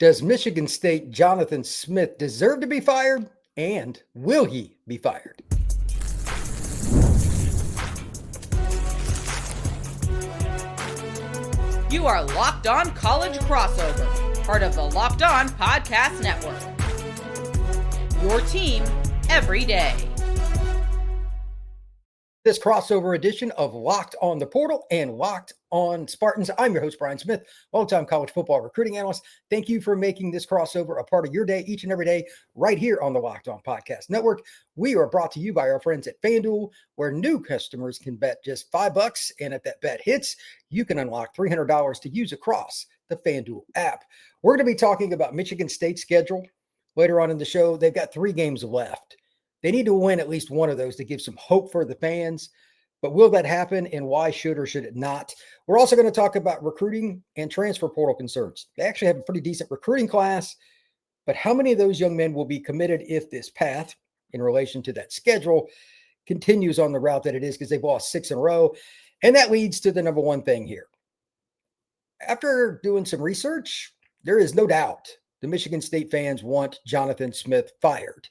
Does Michigan State Jonathan Smith deserve to be fired? And will he be fired? You are Locked On College Crossover, part of the Locked On Podcast Network. Your team every day. This crossover edition of Locked on the Portal and Locked on Spartans. I'm your host, Brian Smith, longtime college football recruiting analyst. Thank you for making this crossover a part of your day each and every day right here on the Locked On Podcast Network. We are brought to you by our friends at FanDuel, where new customers can bet just $5, and if that bet hits, you can unlock $300 to use across the FanDuel app. We're going to be talking about Michigan State's schedule later on in the show. They've got 3 games left. They need to win at least one of those to give some hope for the fans. But will that happen, and why should or should it not? We're also going to talk about recruiting and transfer portal concerns. They actually have a pretty decent recruiting class, but how many of those young men will be committed if this path in relation to that schedule continues on the route that it is, because they've lost 6 in a row? And that leads to the number one thing here. After doing some research, there is no doubt the Michigan State fans want Jonathan Smith fired.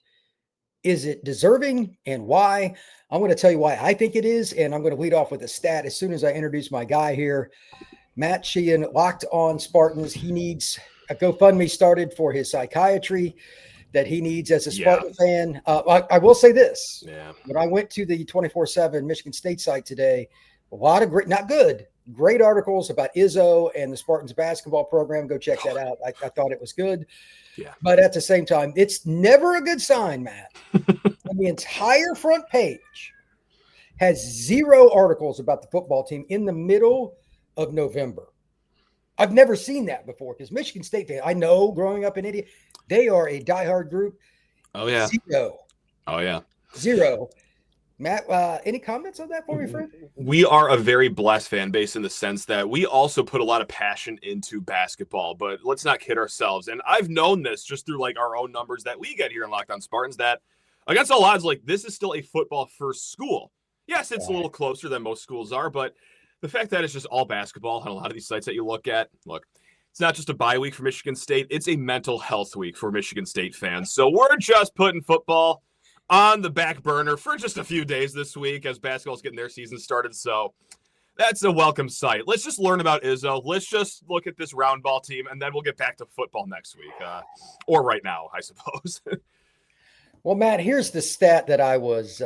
Is it deserving, and why? I'm going to tell you why I think it is, and I'm going to lead off with a stat as soon as I introduce my guy here. Matt Sheehan, Locked On Spartans. He needs a GoFundMe started for his psychiatry that he needs as a Spartan fan. I will say this. When I went to the 24/7 Michigan State site today, a lot of great, not good, great articles about Izzo and the Spartans basketball program. Go check that out. I thought it was good. Yeah. But at the same time, it's never a good sign, Matt. And the entire front page has 0 articles about the football team in the middle of November. I've never seen that before, because Michigan State fans, I know growing up in India, they are a diehard group. Oh, yeah. 0. Oh, yeah. 0. Matt, any comments on that for me, friend? We are a very blessed fan base in the sense that we also put a lot of passion into basketball, but let's not kid ourselves. And I've known this just through like our own numbers that we get here in Locked On Spartans, that against all odds, like, this is still a football first school. Yes, it's a little closer than most schools are, but the fact that it's just all basketball on a lot of these sites that you look, it's not just a bye week for Michigan State. It's a mental health week for Michigan State fans. So we're just putting football on the back burner for just a few days this week as basketball's getting their season started. So that's a welcome sight. Let's just learn about Izzo. Let's just look at this round ball team, and then we'll get back to football next week, or right now, I suppose. Well, Matt, here's the stat that I was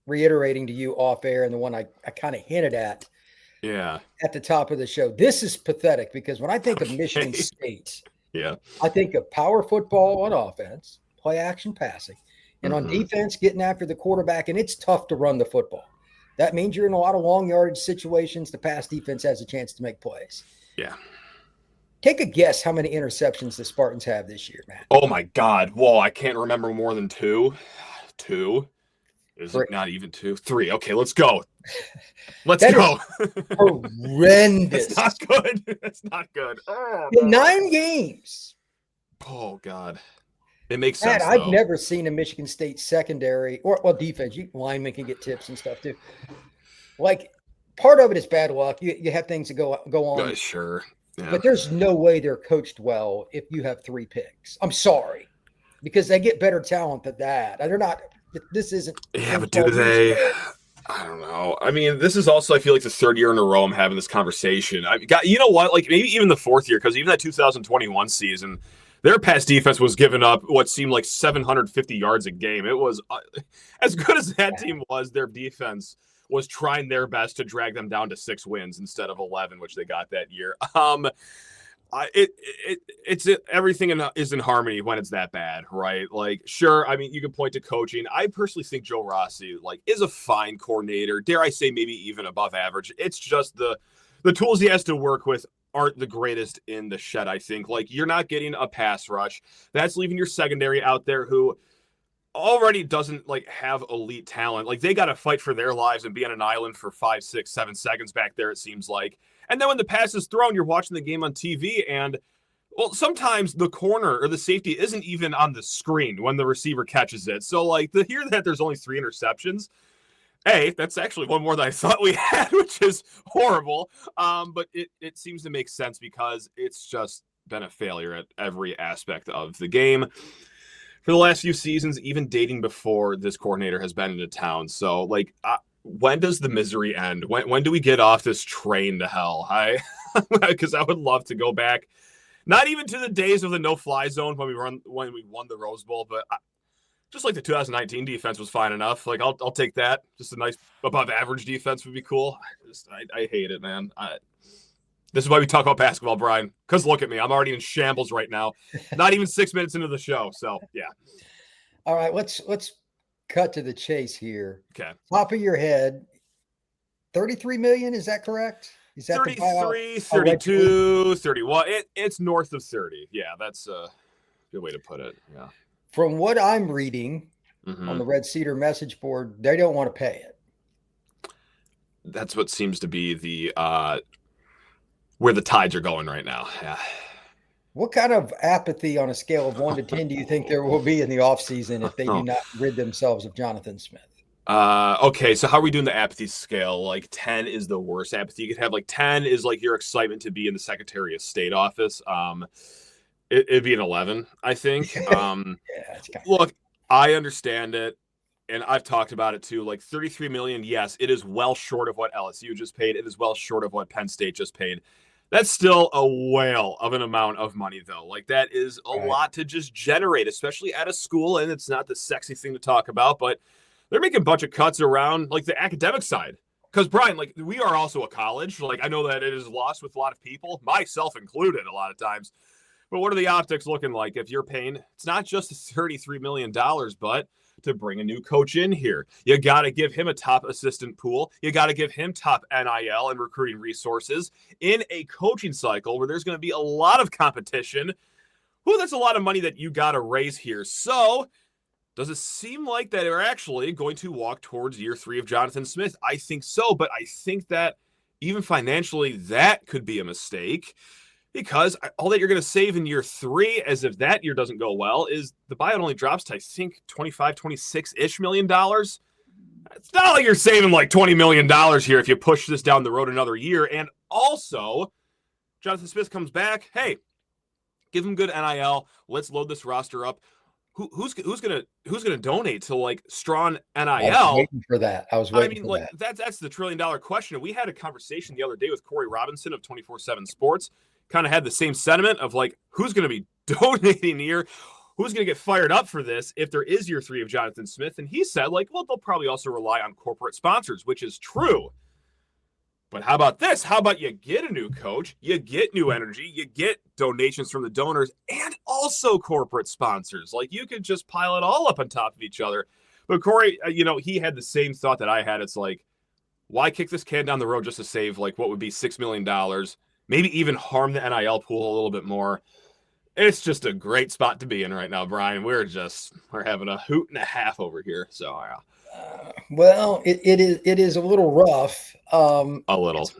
reiterating to you off air, and the one I kind of hinted at at the top of the show. This is pathetic, because when I think of Michigan State, I think of power football on offense, play action passing, and on defense, getting after the quarterback, and it's tough to run the football. That means you're in a lot of long yardage situations. The pass defense has a chance to make plays. Yeah. Take a guess how many interceptions the Spartans have this year, Matt. Oh, my God. Whoa, I can't remember more than 2. 2? Is it not even 2? 3. Okay, let's go. Let's go. Horrendous. It's not good. It's not good. Oh, in 9 games. Oh, God. It makes sense, I've never seen a Michigan State secondary or defense. Linemen can get tips and stuff too. Like, part of it is bad luck. You have things that go on. Sure. Yeah. But there's no way they're coached well if you have 3 picks. I'm sorry, because they get better talent than that. They're not. This isn't. Yeah, but do they? I don't know. I mean, this is also, I feel like, the 3rd year in a row I'm having this conversation. You know what? Like, maybe even the 4th year, because even that 2021 season, their pass defense was giving up what seemed like 750 yards a game. It was as good as that team was. Their defense was trying their best to drag them down to 6 wins instead of 11, which they got that year. Everything is in harmony when it's that bad, right? Like, sure, I mean, you can point to coaching. I personally think Joe Rossi, is a fine coordinator. Dare I say, maybe even above average. It's just the tools he has to work with aren't the greatest in the shed, I think. Like, you're not getting a pass rush. That's leaving your secondary out there who already doesn't have elite talent. Like, they got to fight for their lives and be on an island for 5, 6, 7 seconds back there, it seems like. And then when the pass is thrown, you're watching the game on TV, and well, sometimes the corner or the safety isn't even on the screen when the receiver catches it. So to hear that there's only 3 interceptions, that's actually one more than I thought we had, which is horrible. But it seems to make sense because it's just been a failure at every aspect of the game for the last few seasons, even dating before this coordinator has been into town. So, like, when does the misery end? When do we get off this train to hell? Because I would love to go back, not even to the days of the no-fly zone when we won the Rose Bowl, but just like the 2019 defense was fine enough. Like, I'll take that. Just a nice above-average defense would be cool. I hate it, man. This is why we talk about basketball, Brian. Because look at me. I'm already in shambles right now. Not even 6 minutes into the show. So, yeah. All right, let's cut to the chase here. Okay. Top of your head, 33 million, is that correct? Is that 33, 32, 31. It's north of 30. Yeah, that's a good way to put it. Yeah. From what I'm reading on the Red Cedar message board, they don't want to pay it. That's what seems to be the where the tides are going right now. Yeah. What kind of apathy on a scale of 1 to 10 do you think there will be in the offseason if they do not rid themselves of Jonathan Smith? Okay, so how are we doing the apathy scale? Like 10 is the worst apathy you could have. Like 10 is like your excitement to be in the Secretary of State office. It'd be an 11, I think. Look, I understand it, and I've talked about it too. Like 33 million, yes, it is well short of what LSU just paid. It is well short of what Penn State just paid. That's still a whale of an amount of money, though. Like, that is a lot to just generate, especially at a school, and it's not the sexy thing to talk about, but they're making a bunch of cuts around, like, the academic side. Because, Brian, like, we are also a college. Like, I know that it is lost with a lot of people, myself included a lot of times. But what are the optics looking like if you're paying? It's not just $33 million, but to bring a new coach in here. You got to give him a top assistant pool. You got to give him top NIL and recruiting resources in a coaching cycle where there's going to be a lot of competition. That's a lot of money that you got to raise here. So does it seem like that they're actually going to walk towards year 3 of Jonathan Smith? I think so, but I think that even financially, that could be a mistake. Because all that you're going to save in year 3, as if that year doesn't go well, is the buyout only drops to, I think, $26-ish million. It's not like you're saving like $20 million here if you push this down the road another year. And also, Jonathan Smith comes back. Hey, give him good NIL. Let's load this roster up. Who's gonna donate to like strong NIL? I was waiting for that. That's the $1 trillion question. We had a conversation the other day with Corey Robinson of 24/7 Sports. Kind of had the same sentiment of like, who's going to be donating here? Who's going to get fired up for this if there is year 3 of Jonathan Smith? And he said, like, well, they'll probably also rely on corporate sponsors, which is true. But how about this? How about you get a new coach, you get new energy, you get donations from the donors, and also corporate sponsors. Like, you could just pile it all up on top of each other. But Corey, he had the same thought that I had. It's like, why kick this can down the road just to save like what would be $6 million? Maybe even harm the NIL pool a little bit more. It's just a great spot to be in right now, Brian. We're having a hoot and a half over here. So, yeah. Well, it is a little rough. A little.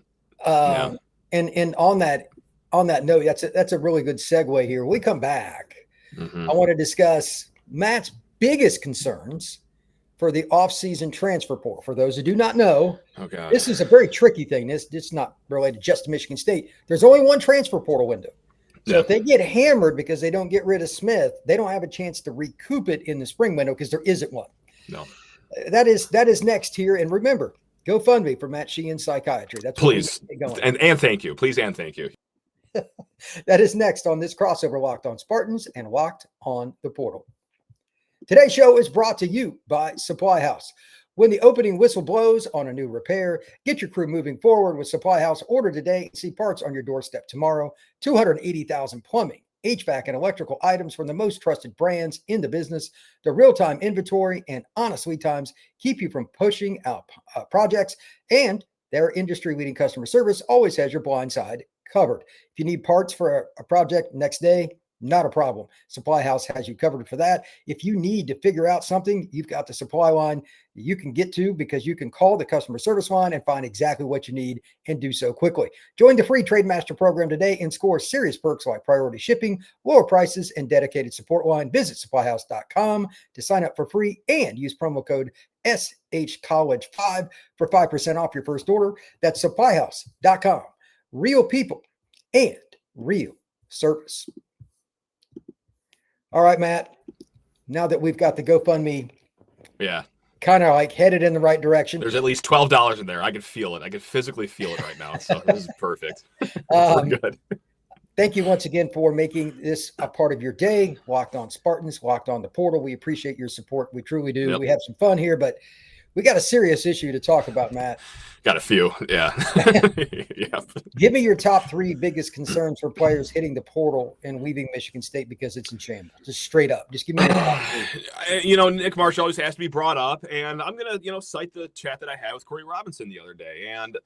Yeah. And on that note, that's a really good segue here. When we come back, I want to discuss Matt's biggest concerns for the offseason transfer portal. For those who do not know, this is a very tricky thing. This is not related just to Michigan State. There's only one transfer portal window. So if they get hammered because they don't get rid of Smith, they don't have a chance to recoup it in the spring window because there isn't one. No. That is next here. And remember, GoFundMe for Matt Sheehan Psychiatry. That's please. And thank you. Please and thank you. That is next on this crossover Locked On Spartans and Locked On the Portal. Today's show is brought to you by Supply House. When the opening whistle blows on a new repair, get your crew moving forward with Supply House. Order today and see parts on your doorstep tomorrow. 280,000 plumbing, HVAC, and electrical items from the most trusted brands in the business. The real-time inventory and honest lead times keep you from pushing out projects, and their industry-leading customer service always has your blind side covered. If you need parts for a project next day, not a problem. Supply House has you covered for that. If you need to figure out something, you've got the supply line that you can get to because you can call the customer service line and find exactly what you need and do so quickly. Join the free Trade Master program today and score serious perks like priority shipping, lower prices, and dedicated support line. Visit supplyhouse.com to sign up for free and use promo code SHCollege5 for 5% off your first order. That's supplyhouse.com. Real people and real service. All right, Matt. Now that we've got the GoFundMe kind of like headed in the right direction. There's at least $12 in there. I can feel it. I can physically feel it right now. So this is perfect. We're good. Thank you once again for making this a part of your day. Locked On Spartans, Locked On the Portal. We appreciate your support. We truly do. Yep. We have some fun here, but we got a serious issue to talk about, Matt. Got a few. Yeah. Yeah. Give me your top 3 biggest concerns for players hitting the portal and leaving Michigan State because it's in shambles. Just straight up. Just give me your top 3. Nick Marsh always has to be brought up, and I'm going to, cite the chat that I had with Corey Robinson the other day. And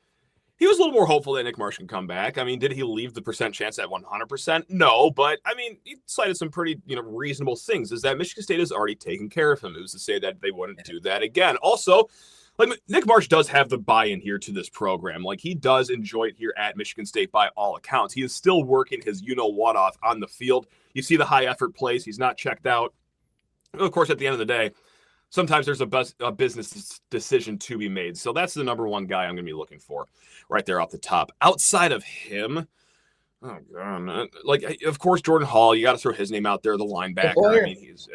he was a little more hopeful that Nick Marsh can come back. I mean, did he leave the percent chance at 100%? No, but I mean, he cited some pretty, reasonable things. Is that Michigan State has already taken care of him. Who's to say that they wouldn't do that again? Also, like, Nick Marsh does have the buy-in here to this program. Like, he does enjoy it here at Michigan State by all accounts. He is still working his you-know-what off on the field. You see the high-effort plays. He's not checked out. Of course, at the end of the day, sometimes there's a business decision to be made. So that's the number one guy I'm going to be looking for right there off the top. Outside of him, oh, God, of course, Jordan Hall, you got to throw his name out there, the linebacker. I mean, he's,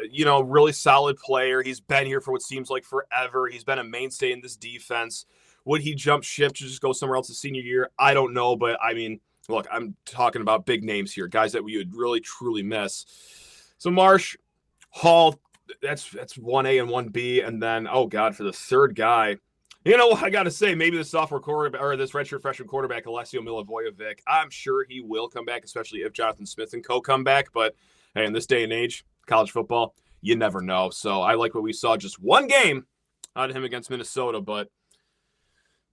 really solid player. He's been here for what seems like forever. He's been a mainstay in this defense. Would he jump ship to just go somewhere else his senior year? I don't know. But, I mean, look, I'm talking about big names here, guys that we would really, truly miss. So Marsh, Hall, that's 1A and 1B. And then, oh, God, for the third guy, I got to say, maybe the sophomore quarterback or this redshirt freshman quarterback, Alessio Milivojevic, I'm sure he will come back, especially if Jonathan Smith and co come back. But hey, in this day and age, college football, you never know. So I like what we saw, just one game out of him against Minnesota, but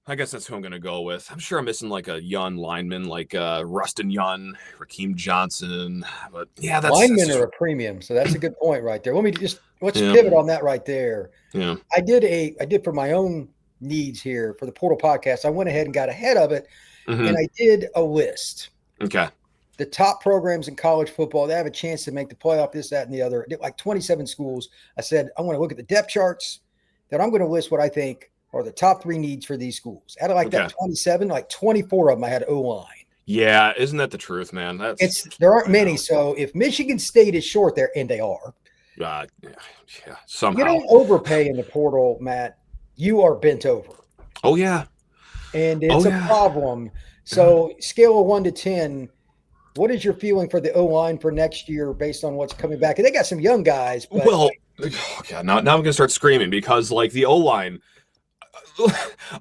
I guess that's who I'm going to go with. I'm sure I'm missing like a young lineman, like Rustin Young, Rakeem Johnson. But yeah, linemen are a premium. So that's a good point right there. Let's pivot on that right there. Yeah. I did for my own needs here for the Portal podcast. I went ahead and got ahead of it, and I did a list. Okay. The top programs in college football, they have a chance to make the playoff, this, that, and the other. I did like 27 schools. I said, I want to look at the depth charts, then I'm going to list what I think are the top 3 needs for these schools. Out of that 27, like 24 of them I had O-line. Yeah, isn't that the truth, man? There aren't many. So if Michigan State is short there, and they are, somehow. You don't overpay in the portal, Matt. You are bent over. Oh, yeah. And it's a problem. So scale of 1 to 10, what is your feeling for the O-line for next year based on what's coming back? And they got some young guys. But now I'm going to start screaming because, like, the O-line,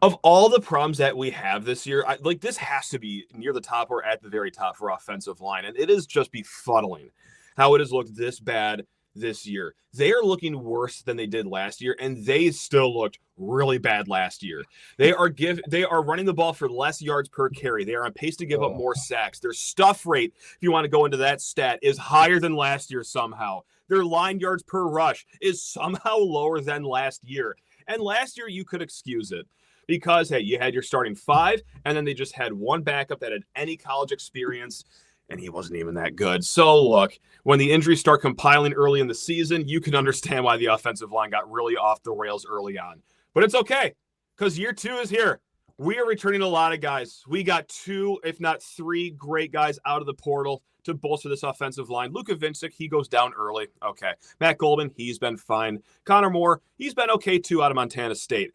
of all the problems that we have this year, this has to be near the top or at the very top for offensive line. And it is just befuddling how it has looked this bad this year. They are looking worse than they did last year, and they still looked really bad last year. They are running the ball for less yards per carry. They are on pace to give up more sacks. Their stuff rate, if you want to go into that stat, is higher than last year somehow. Their line yards per rush is somehow lower than last year. And last year you could excuse it because, hey, you had your starting 5, and then they just had one backup that had any college experience, and he wasn't even that good. So, look, when the injuries start compiling early in the season, you can understand why the offensive line got really off the rails early on. But it's okay, because year 2 is here. We are returning a lot of guys. We got 2, if not 3, great guys out of the portal to bolster this offensive line. Luka Vincic, he goes down early. Okay. Matt Goldman, he's been fine. Connor Moore, he's been okay, too, out of Montana State.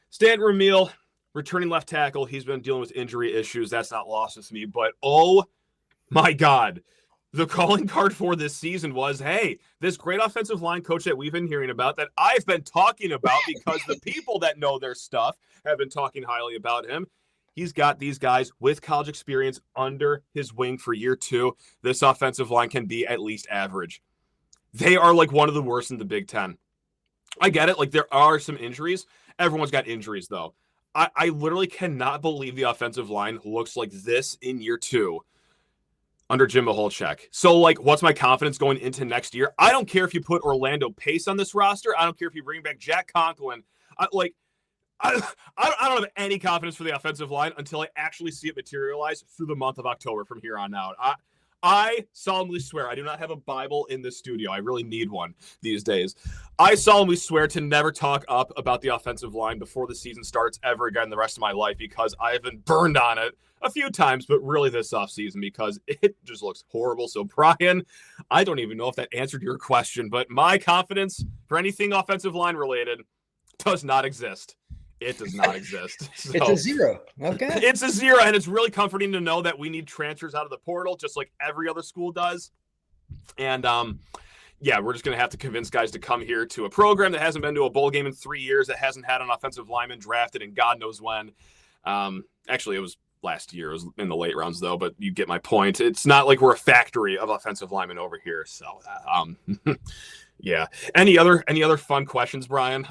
Stan Ramil, returning left tackle, he's been dealing with injury issues. That's not lost with me. But, my God, the calling card for this season was, hey, this great offensive line coach that we've been hearing about, that I've been talking about because the people that know their stuff have been talking highly about him. He's got these guys with college experience under his wing for year 2. This offensive line can be at least average. They are like one of the worst in the Big Ten. I get it. Like, there are some injuries. Everyone's got injuries, though. I literally cannot believe the offensive line looks like this in year 2. Under Jim Maholchek. So, like, what's my confidence going into next year? I don't care if you put Orlando Pace on this roster. I don't care if you bring back Jack Conklin. I don't have any confidence for the offensive line until I actually see it materialize through the month of October from here on out. I solemnly swear, I do not have a Bible in this studio. I really need one these days. I solemnly swear to never talk up about the offensive line before the season starts ever again the rest of my life, because I've been burned on it a few times, but really this offseason, because it just looks horrible. So, Brian, I don't even know if that answered your question, but my confidence for anything offensive line related does not exist. It does not exist. So, it's a 0. Okay. It's a 0, and it's really comforting to know that we need transfers out of the portal, just like every other school does. And, yeah, we're just going to have to convince guys to come here to a program that hasn't been to a bowl game in 3 years, that hasn't had an offensive lineman drafted in God knows when. Actually, it was last year. It was in the late rounds, though, but you get my point. It's not like we're a factory of offensive linemen over here. So, yeah. Any other fun questions, Brian?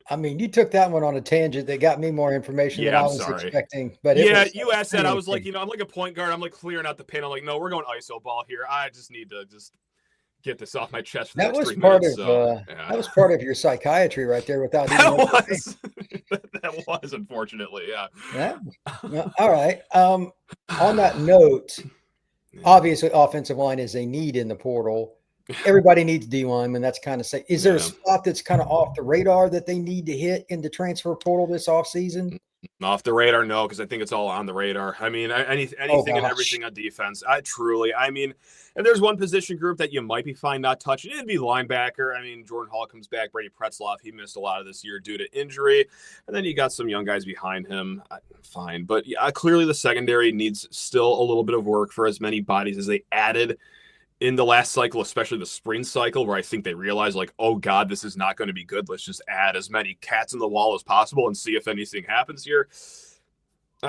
I mean, you took that one on a tangent that got me more information than I was expecting. But you asked that. I was like, I'm like a point guard. I'm like clearing out the paint. I'm like, no, we're going ISO ball here. I just need to get this off my chest. For that the was next 3 part minutes, of yeah. That was part of your psychiatry right there. Without that was unfortunately, yeah. Yeah. All right. On that note, obviously, offensive line is a need in the portal. Everybody needs D linemen. That's kind of say. Is there a spot that's kind of off the radar that they need to hit in the transfer portal this offseason? Off the radar, no, because I think it's all on the radar. I mean, anything and everything on defense. I mean, if there's one position group that you might be fine not touching, it'd be linebacker. I mean, Jordan Hall comes back. Brady Pretzloff, he missed a lot of this year due to injury. And then you got some young guys behind him. Fine. But yeah, clearly the secondary needs still a little bit of work for as many bodies as they added in the last cycle, especially the spring cycle, where I think they realized, like, oh, God, this is not going to be good. Let's just add as many cats in the wall as possible and see if anything happens here.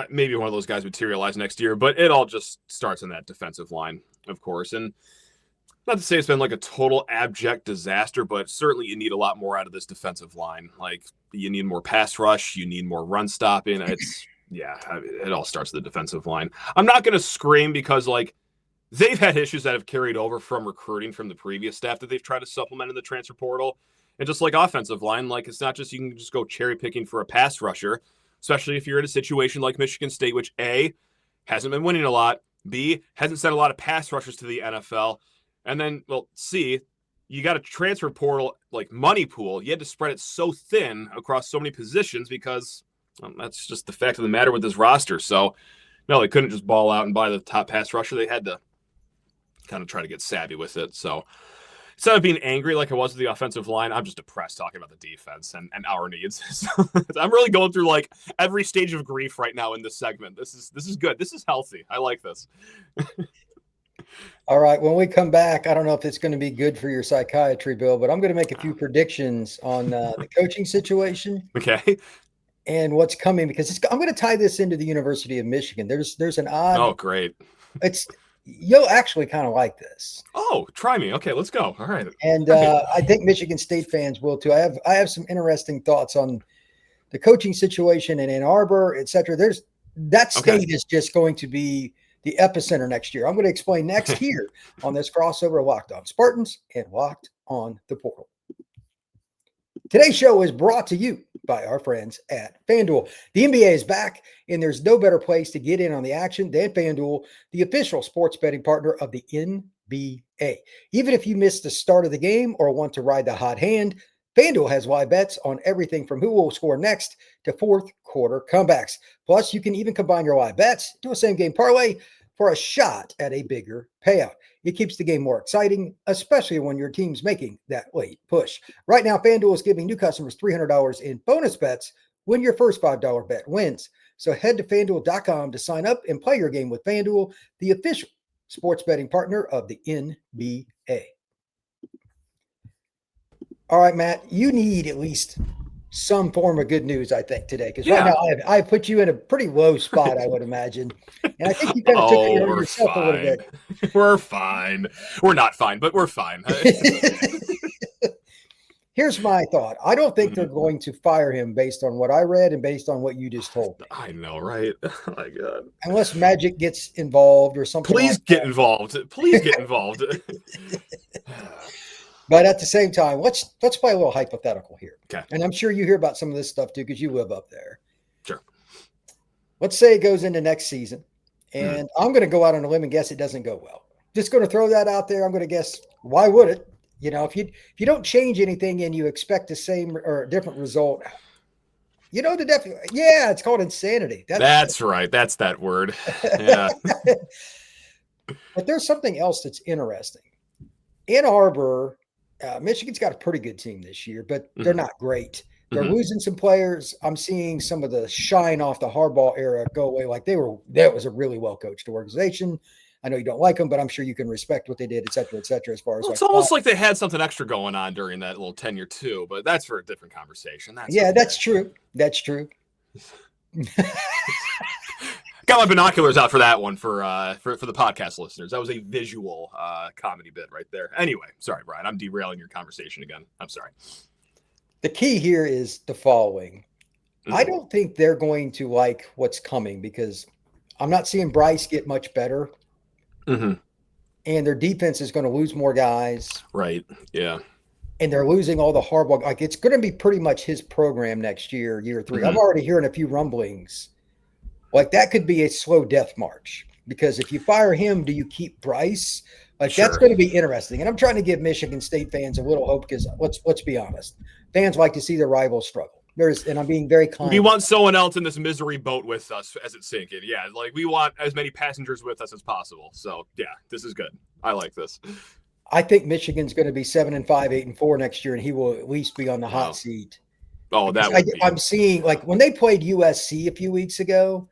Maybe one of those guys materialize next year, but it all just starts in that defensive line, of course. And not to say it's been like a total abject disaster, but certainly you need a lot more out of this defensive line. Like, you need more pass rush. You need more run stopping. It all starts with the defensive line. I'm not going to scream because, like, they've had issues that have carried over from recruiting from the previous staff that they've tried to supplement in the transfer portal. And just like offensive line, like, it's not just you can just go cherry picking for a pass rusher, especially if you're in a situation like Michigan State, which A, hasn't been winning a lot, B, hasn't sent a lot of pass rushers to the NFL, and then, well, C, you got a transfer portal, like, money pool. You had to spread it so thin across so many positions because that's just the fact of the matter with this roster. So, no, they couldn't just ball out and buy the top pass rusher. They had to kind of try to get savvy with it. So instead of being angry like I was with the offensive line, I'm just depressed talking about the defense and our needs. So I'm really going through like every stage of grief right now in this segment. This is good. This is healthy. I like this. All right. When we come back, I don't know if it's going to be good for your psychiatry, Bill, but I'm going to make a few predictions on the coaching situation. Okay. And what's coming, because I'm going to tie this into the University of Michigan. There's an odd. Oh, great. You'll actually kind of like this. Oh, try me. Okay, let's go. All right. And I think Michigan State fans will too. I have some interesting thoughts on the coaching situation in Ann Arbor, et cetera. That state is just going to be the epicenter next year. I'm going to explain next here on this crossover of Locked On Spartans and Locked On the Portal. Today's show is brought to you by our friends at FanDuel. The NBA is back, and there's no better place to get in on the action than FanDuel, the official sports betting partner of the NBA. Even if you missed the start of the game or want to ride the hot hand, FanDuel has live bets on everything from who will score next to fourth quarter comebacks. Plus, you can even combine your live bets, do a same-game parlay for a shot at a bigger payout. It keeps the game more exciting, especially when your team's making that late push. Right now, FanDuel is giving new customers $300 in bonus bets when your first $5 bet wins. So head to FanDuel.com to sign up and play your game with FanDuel, the official sports betting partner of the NBA. All right, Matt, you need at least some form of good news, I think, today. Because right now I put you in a pretty low spot, I would imagine. And I think you kind of took it on yourself a little bit. We're fine. We're not fine, but we're fine. Here's my thought. I don't think they're going to fire him based on what I read and based on what you just told me. I know, right? Oh, my God. Unless Magic gets involved or something. Please get involved. Please get involved. But at the same time, let's play a little hypothetical here. Okay. And I'm sure you hear about some of this stuff too, because you live up there. Sure. Let's say it goes into next season And I'm going to go out on a limb and guess it doesn't go well. Just going to throw that out there. I'm going to guess, why would it? You know, if you don't change anything and you expect the same or a different result, you know, it's called insanity. That's right. That's that word. Yeah. But there's something else that's interesting. Ann Arbor, Michigan's got a pretty good team this year, but they're not great. They're losing some players. I'm seeing some of the shine off the Harbaugh era go away. Like that was a really well-coached organization. I know you don't like them, but I'm sure you can respect what they did, et cetera, as far as it's almost like they had something extra going on during that little tenure too, but that's for a different conversation. That's true. That's true. Got my binoculars out for that one for the podcast listeners. That was a visual comedy bit right there. Anyway, sorry, Brian. I'm derailing your conversation again. I'm sorry. The key here is the following. I don't think they're going to like what's coming because I'm not seeing Bryce get much better. And their defense is going to lose more guys. Right. Yeah. And they're losing all the Harbaugh. Like, it's going to be pretty much his program next year, year 3. I'm already hearing a few rumblings. Like, that could be a slow death march because if you fire him, do you keep Bryce? Like, that's going to be interesting. And I'm trying to give Michigan State fans a little hope because let's be honest. Fans like to see their rivals struggle. And I'm being very kind. We want someone else in this misery boat with us as it's sinking. Yeah, like we want as many passengers with us as possible. So, yeah, this is good. I like this. I think Michigan's going to be 7-5, 8-4 next year, and he will at least be on the hot seat. Oh, I'm seeing, like, when they played USC a few weeks ago,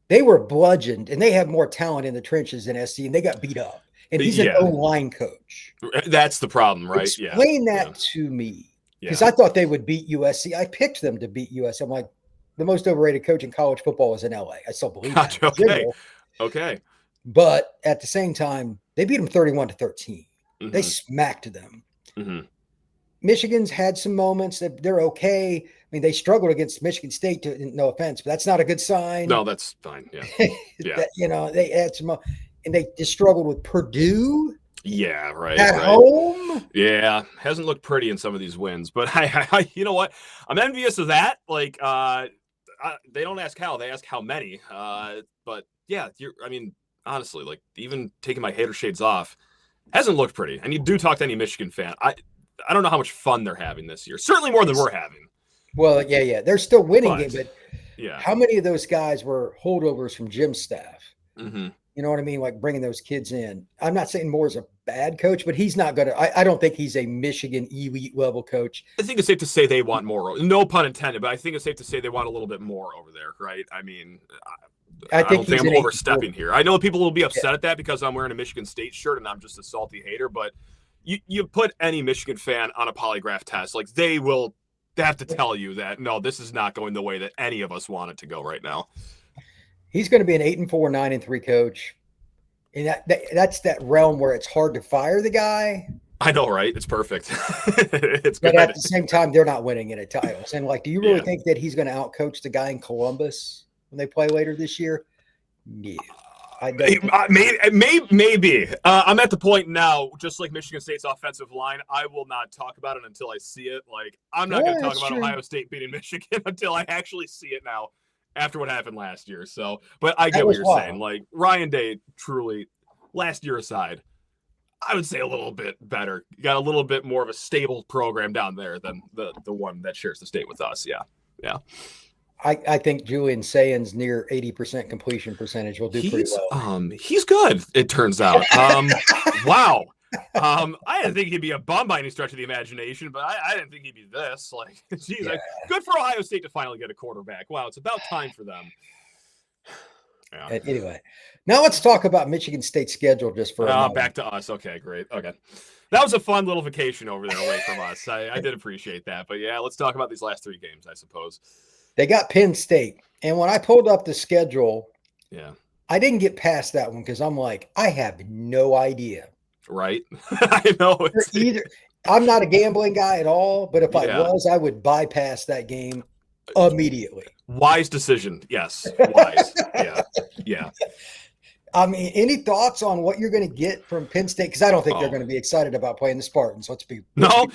they were bludgeoned, and they have more talent in the trenches than SC, and they got beat up. And he's an O-line coach. That's the problem, right? Explain that to me. Because I thought they would beat USC. I picked them to beat USC. I'm like, the most overrated coach in college football is in LA. I still believe that. Okay. But at the same time, they beat them 31-13. They smacked them. Michigan's had some moments that they're okay. I mean, they struggled against Michigan State, no offense, but that's not a good sign. No, that's fine. Yeah. They had some, and they just struggled with Purdue. Yeah, right. At home? Yeah, hasn't looked pretty in some of these wins, but I you know what? I'm envious of that. Like, they don't ask how, they ask how many. But yeah, honestly, like even taking my hater shades off, hasn't looked pretty. And you do talk to any Michigan fan. I don't know how much fun they're having this year. Certainly more than we're having. Well, yeah, they're still winning it, but how many of those guys were holdovers from Jim's staff? You know what I mean? Like bringing those kids in. I'm not saying Moore's a bad coach, but he's not going to – I don't think he's a Michigan elite level coach. I think it's safe to say they want more. No pun intended, but I think it's safe to say they want a little bit more over there, right? I mean, I don't think I'm overstepping here. I know people will be upset at that because I'm wearing a Michigan State shirt and I'm just a salty hater, but you put any Michigan fan on a polygraph test, like they have to tell you that, no, this is not going the way that any of us want it to go right now. He's going to be an 8-4, 9-3 coach. And that's that realm where it's hard to fire the guy. I know, right? It's perfect. It's good. But at the same time, they're not winning any titles. And like, do you really think that he's going to outcoach the guy in Columbus when they play later this year? Yeah. Maybe. I'm at the point now, just like Michigan State's offensive line, I will not talk about it until I see it. Like, I'm not going to talk about Ohio State beating Michigan until I actually see it now. After what happened last year. So, but I get what you're saying. Like Ryan Day, truly, last year aside, I would say a little bit better. You got a little bit more of a stable program down there than the one that shares the state with us. Yeah. I think Julian Sayen's near 80% completion percentage will do pretty well. He's good, it turns out. Wow. I didn't think he'd be a bum by any stretch of the imagination, but I didn't think he'd be this. Like, geez, like, good for Ohio State to finally get a quarterback. Wow, it's about time for them. Yeah. Anyway, now let's talk about Michigan State's schedule just for a moment. Back to us. Okay, great. Okay. That was a fun little vacation over there away from us. I did appreciate that. But yeah, let's talk about these last 3 games, I suppose. They got Penn State. And when I pulled up the schedule, I didn't get past that one because I'm like, I have no idea. Right. I know. I'm not a gambling guy at all, but if I was, I would bypass that game immediately. Wise decision. Yes. Wise. Yeah. I mean, any thoughts on what you're going to get from Penn State? Because I don't think they're going to be excited about playing the Spartans. Let's be Wow.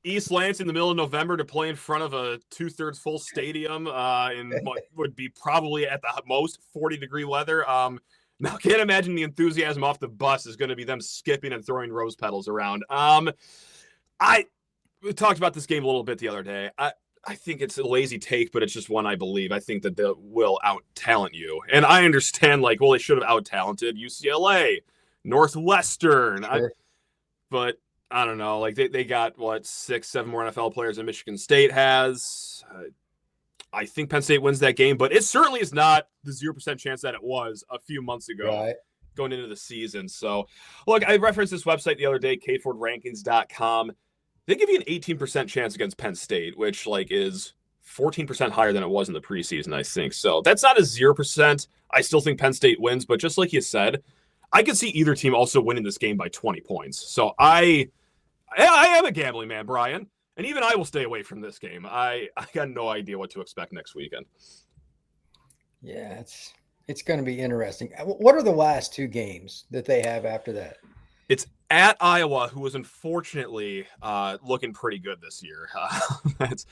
East Lansing in the middle of November to play in front of a 2/3 full stadium in what would be probably at the most 40-degree weather. Now, can't imagine the enthusiasm off the bus is going to be them skipping and throwing rose petals around. We talked about this game a little bit the other day. I think it's a lazy take, but it's just one I believe. I think that they will out-talent you. And I understand, like, well, they should have out-talented UCLA, Northwestern. Sure. But I don't know. Like, they got, 6-7 more NFL players than Michigan State has. I think Penn State wins that game, but it certainly is not the 0% chance that it was a few months ago going into the season. So, look, I referenced this website the other day, kfordrankings.com. They give you an 18% chance against Penn State, which is 14% higher than it was in the preseason, I think. So that's not a 0%. I still think Penn State wins, but just like you said, I could see either team also winning this game by 20 points. So I am a gambling man, Brian, and even I will stay away from this game. I got no idea what to expect next weekend. Yeah, it's going to be interesting. What are the last two games that they have after that? It's at Iowa, who was unfortunately looking pretty good this year. That's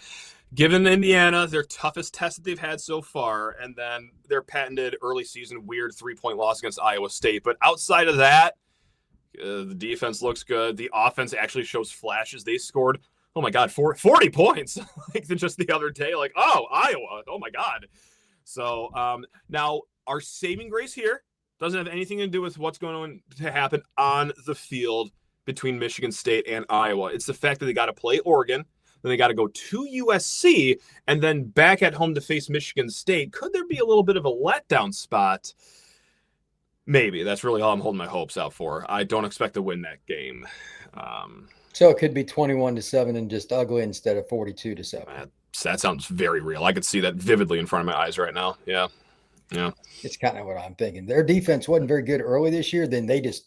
given Indiana their toughest test that they've had so far, and then their patented early season weird 3-point loss against Iowa State. But outside of that, the defense looks good. The offense actually shows flashes. They scored, 40 points just the other day. Iowa, oh my God. So now our saving grace here doesn't have anything to do with what's going to happen on the field between Michigan State and Iowa. It's the fact that they got to play Oregon, then they got to go to USC, and then back at home to face Michigan State. Could there be a little bit of a letdown spot? Maybe. That's really all I'm holding my hopes out for. I don't expect to win that game. So it could be 21-7 and just ugly instead of 42-7. That sounds very real. I could see that vividly in front of my eyes right now. Yeah. It's kind of what I'm thinking. Their defense wasn't very good early this year. Then the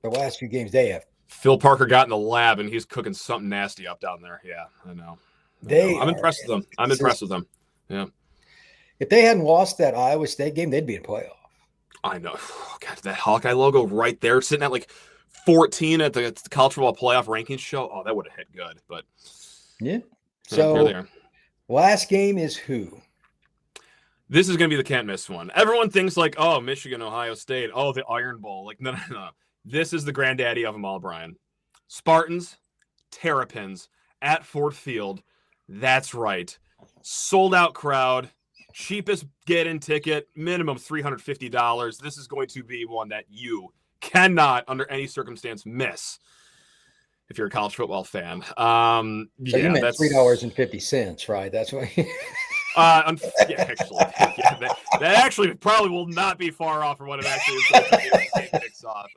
last few games they have. Phil Parker got in the lab and he's cooking something nasty up down there. Yeah, I know. I'm impressed with them. Yeah. If they hadn't lost that Iowa State game, they'd be in playoff. I know. Oh, God, that Hawkeye logo right there, sitting at 14 at the college football playoff rankings show. Oh, that would have hit good. But yeah. So last game is who? This is going to be the can't miss one. Everyone thinks Michigan, Ohio State. Oh, the Iron Bowl. No. This is the granddaddy of them all, Brian. Spartans, Terrapins at Ford Field. That's right. Sold out crowd. Cheapest get-in ticket. Minimum $350. This is going to be one that you cannot, under any circumstance, miss if you're a college football fan. So you meant $3.50, right? That's what. That actually probably will not be far off from what it actually is when the game kicks off.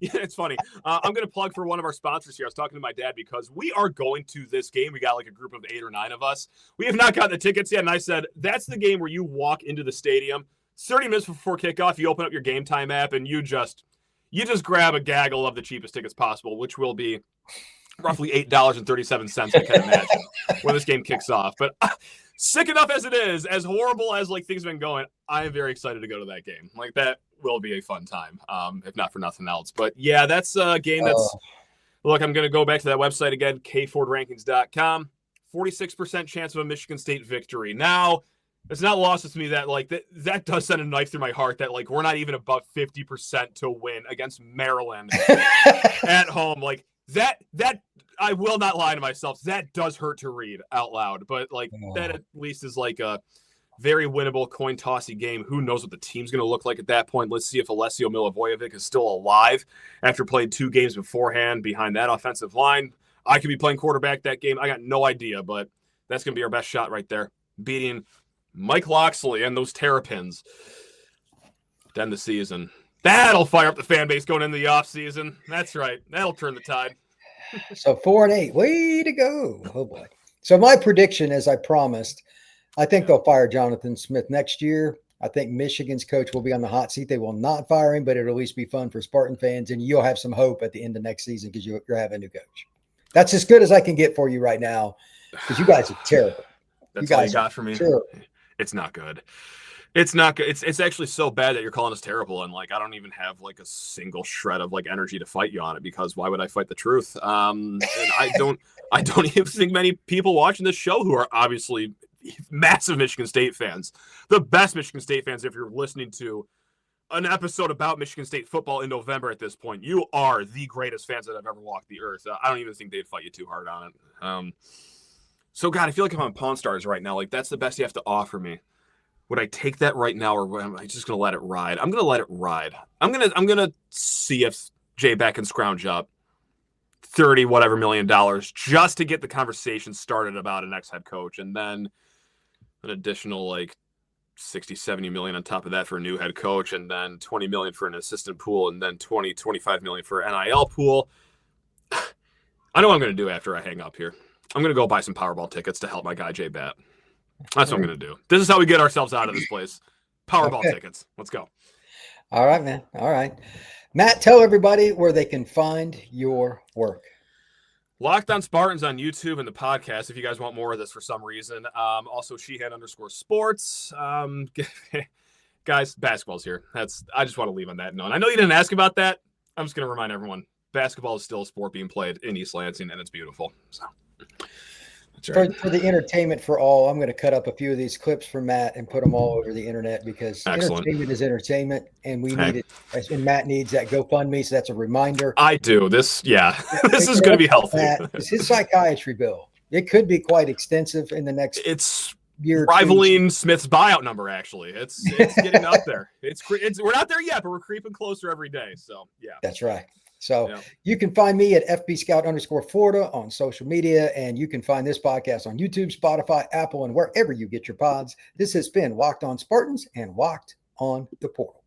It's funny. I'm going to plug for one of our sponsors here. I was talking to my dad because we are going to this game. We got a group of 8 or 9 of us. We have not gotten the tickets yet, and I said that's the game where you walk into the stadium 30 minutes before kickoff. You open up your Game Time app and you just grab a gaggle of the cheapest tickets possible, which will be roughly $8.37. I can imagine when this game kicks off, but. Sick enough as it is, as horrible as things have been going, I am very excited to go to that game. That will be a fun time, if not for nothing else. But yeah, that's a game that's. Look, I'm going to go back to that website again, kfordrankings.com. 46% chance of a Michigan State victory. Now, it's not lost to me that that does send a knife through my heart that we're not even above 50% to win against Maryland at home. That I will not lie to myself. That does hurt to read out loud, but that at least is a very winnable coin tossy game. Who knows what the team's going to look like at that point? Let's see if Alessio Milivojevic is still alive after playing 2 games beforehand behind that offensive line. I could be playing quarterback that game. I got no idea, but that's going to be our best shot right there, beating Mike Loxley and those Terrapins to end the season. That'll fire up the fan base going into the offseason. That's right. That'll turn the tide. So 4-8. Way to go. Oh, boy. So my prediction, as I promised, I think they'll fire Jonathan Smith next year. I think Michigan's coach will be on the hot seat. They will not fire him, but it'll at least be fun for Spartan fans, and you'll have some hope at the end of next season because you're having a new coach. That's as good as I can get for you right now because you guys are terrible. That's all you got for me? Terrible. It's not good. It's not good. It's actually so bad that you're calling us terrible, and like I don't even have like a single shred of like energy to fight you on it, because why would I fight the truth? And I don't even think many people watching this show who are obviously massive Michigan State fans, the best Michigan State fans. If you're listening to an episode about Michigan State football in November at this point, you are the greatest fans that have ever walked the earth. I don't even think they'd fight you too hard on it. So God, I feel like I'm on Pawn Stars right now. Like that's the best you have to offer me. Would I take that right now, or am I just going to let it ride? I'm going to let it ride. I'm going to see if J-Beck can scrounge up $30 whatever million just to get the conversation started about an ex-head coach, and then an additional like 60-70 million on top of that for a new head coach, and then 20 million for an assistant pool, and then 20-25 million for an NIL pool. I know what I'm going to do after I hang up here. I'm going to go buy some Powerball tickets to help my guy J-Bat. That's what I'm going to do. This is how we get ourselves out of this place. Powerball tickets. Let's go. All right, man. All right. Matt, tell everybody where they can find your work. Locked On Spartans on YouTube and the podcast, if you guys want more of this for some reason. Also, Sheehan_sports. Guys, basketball's here. I just want to leave on that note. I know you didn't ask about that. I'm just going to remind everyone, basketball is still a sport being played in East Lansing, and it's beautiful. So. For the entertainment for all, I'm going to cut up a few of these clips from Matt and put them all over the internet, because entertainment is entertainment, and we need it. And Matt needs that GoFundMe, so that's a reminder. I do. This is going to be healthy. It's his psychiatry bill. It could be quite extensive in the next year. Rivaling Smith's buyout number, actually. It's getting up there. We're not there yet, but we're creeping closer every day. So, yeah. That's right. So you can find me at FBScout_Florida on social media, and you can find this podcast on YouTube, Spotify, Apple, and wherever you get your pods. This has been Locked On Spartans and Locked On the Portal.